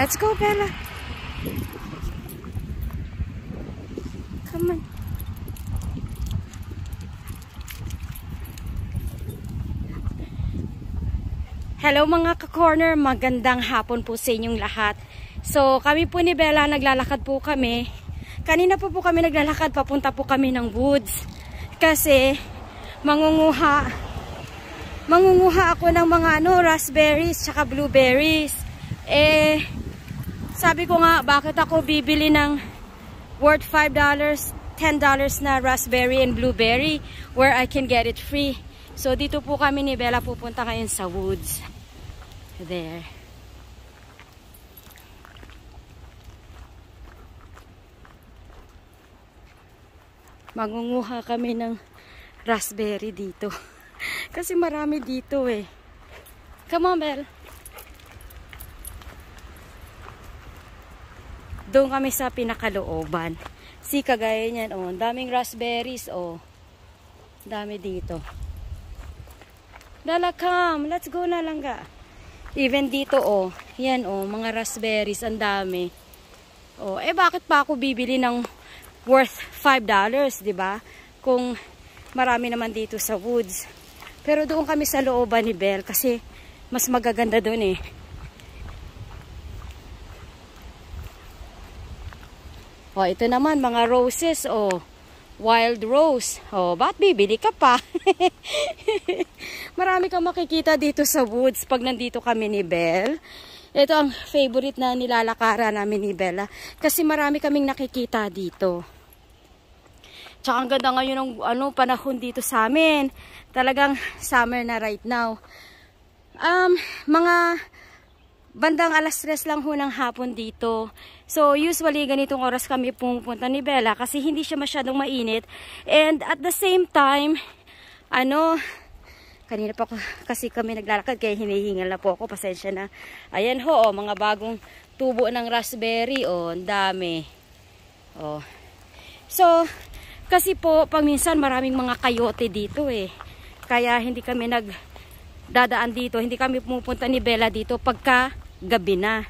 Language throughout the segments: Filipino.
Let's go, Bella. Come on. Hello mga ka-corner, magandang hapon po sa inyong lahat. So kami po ni Bella, naglalakad po kami. Kanina po kami naglalakad, papunta po kami ng woods. Kasi mangunguha ako ng mga raspberries tsaka blueberries. Sabi ko nga, bakit ako bibili ng worth $5, $10 na raspberry and blueberry where I can get it free. So dito po kami ni Bella pupunta ngayon sa woods. There. Mangunguha kami ng raspberry dito. Kasi marami dito eh. Come on, Belle. Doon kami sa pinakalooban. See, kagaya niyan, oh. Daming raspberries, oh. Dami dito. Dala, come. Let's go na lang ga. Even dito, oh. Yan, oh. Mga raspberries, ang dami. Oh, bakit pa ako bibili ng worth $5, diba? Kung marami naman dito sa woods. Pero doon kami sa looban ni Belle kasi mas magaganda doon eh. Oh, ito naman, mga roses, oh. Wild rose. Oh, ba't bibili ka pa? Marami kang makikita dito sa woods pag nandito kami ni Belle. Ito ang favorite na nilalakaran namin ni Bella. Kasi marami kaming nakikita dito. Tsaka ang ganda ngayon ng panahon dito sa amin. Talagang summer na right now. Mga bandang 3:00 lang ho ng hapon dito. So usually ganitong oras kami pumunta ni Bella kasi hindi siya masyadong mainit. And at the same time, kanina pa kasi kami naglalakad kaya hinihingal na po ako. Pasensya na. Ayan ho, oh, mga bagong tubo ng raspberry. Oh, ang dami. Oh. So, kasi po, paminsan maraming mga kayote dito eh. Kaya hindi kami nagdadaan dito. Hindi kami pumupunta ni Bella dito pagka gabi na.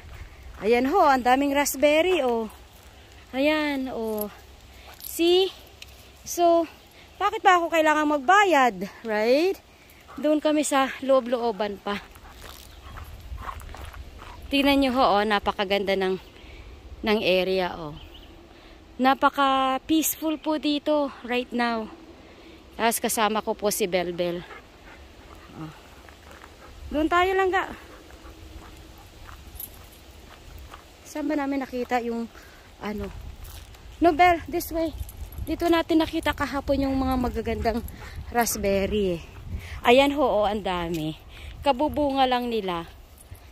Ayan ho, ang daming raspberry. Oh. Ayan, oh. See? So, bakit ba ako kailangan magbayad? Right? Doon kami sa loob-looban pa. Tingnan nyo ho, oh, napakaganda ng area, oh. Napaka-peaceful po dito right now. Tapos kasama ko po si Belbel. Oh. Doon tayo lang ga. Saan ba namin nakita yung No, Bel, this way. Dito natin nakita kahapon yung mga magagandang raspberry. Ayan ho, oh, ang dami. Kabubunga lang nila.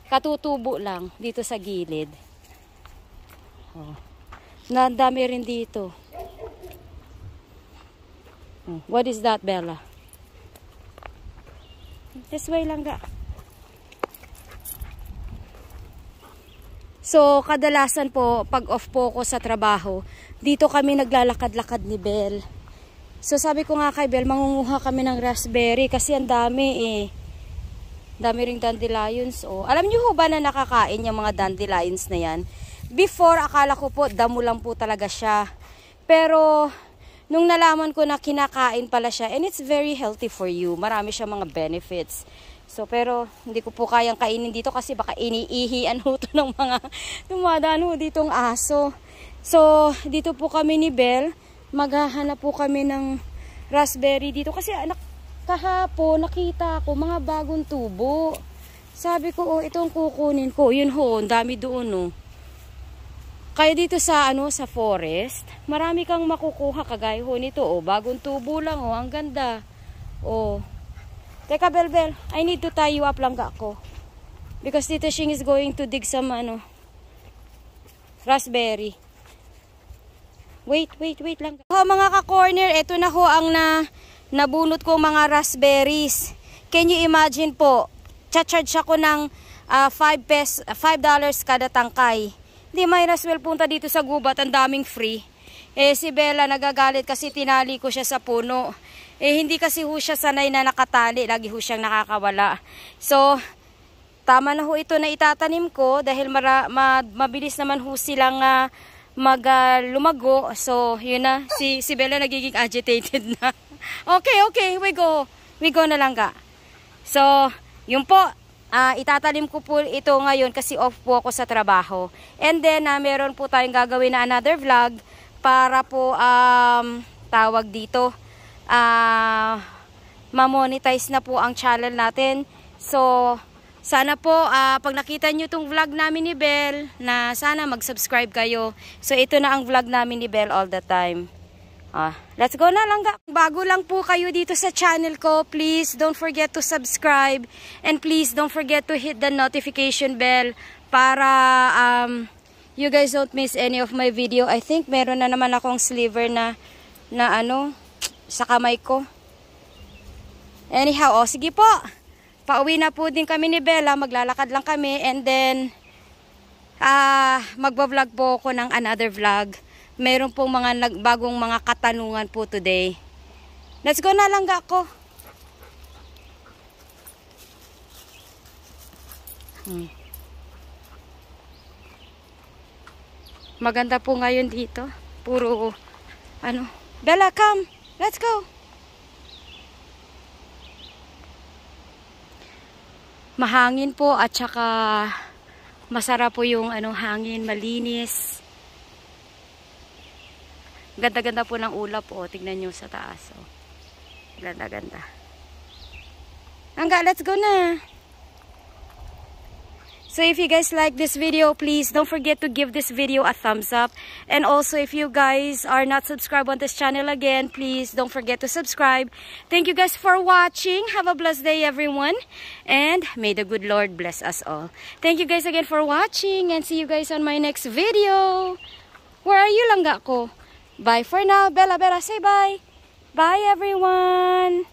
Katutubo lang dito sa gilid. Oh. Na dami rin dito. Oh. What is that, Bella? This way lang ga. So, kadalasan po, pag off po ako sa trabaho, dito kami naglalakad-lakad ni Belle. So, sabi ko nga kay Belle, mangunguha kami ng raspberry kasi ang dami eh. Dami ring dandelions. Oh. Alam niyo ho ba na nakakain yung mga dandelions na yan? Before, akala ko po, damo lang po talaga siya. Pero, nung nalaman ko na kinakain pala siya, and it's very healthy for you. Marami siya mga benefits. So, pero hindi ko po kayang kainin dito kasi baka iniihian ho ito ng mga tumadaan ho ditong aso. So, dito po kami ni Belle. Maghahanap po kami ng raspberry dito. Kasi kahapon nakita ko mga bagong tubo. Sabi ko, oh, itong kukunin ko. Yun ho, ang dami doon, oh. Kaya dito sa, sa forest, marami kang makukuha kagaya ho nito, oh. Bagong tubo lang, oh. Ang ganda. Oh. Teka, Belbel, I need to tie you up lang ako. Because Tita Shing is going to dig some, raspberry. Wait lang. Ho, mga ka-corner, ito na ho ang nabunot kong mga raspberries. Can you imagine po, cha-charge ako ng $5 kada tangkay. Di may raswel punta dito sa gubat, ang daming free. Si Bella nagagalit kasi tinali ko siya sa puno. Hindi kasi ho siya sanay na nakatali, lagi ho siyang nakakawala. So, tama na ho ito na itatanim ko dahil mabilis naman ho silang lumago. So, yun na. Si Bella nagiging agitated na. Okay, we go. We go na lang ka. So, yun po. Itatanim ko po ito ngayon kasi off po ako sa trabaho. And then, meron po tayong gagawin na another vlog para po, tawag dito, ma-monetize na po ang channel natin. So, sana po, pag nakita nyo itong vlog namin ni Belle, na sana mag-subscribe kayo. So, ito na ang vlog namin ni Belle all the time. Let's go na lang. Bago lang po kayo dito sa channel ko, please don't forget to subscribe. And please don't forget to hit the notification bell para you guys don't miss any of my video. I think meron na naman akong sliver na sa kamay ko. Anyhow, sige po. Pauwi na po din kami ni Bella. Maglalakad lang kami. And then, magbablog po ako ng another vlog. Meron pong mga bagong mga katanungan po today. Let's go na lang ako. Maganda po ngayon dito. Puro, Bella, come. Let's go. Mahangin po at saka masarap po yung hangin, malinis. Ganda-ganda po ng ulap po. Tignan nyo sa taas. Ganda-ganda. Let's go na. So if you guys like this video, please don't forget to give this video a thumbs up. And also if you guys are not subscribed on this channel again, please don't forget to subscribe. Thank you guys for watching. Have a blessed day everyone. And may the good Lord bless us all. Thank you guys again for watching and see you guys on my next video. Where are you langga ko? Bye for now. Bella, say bye. Bye everyone.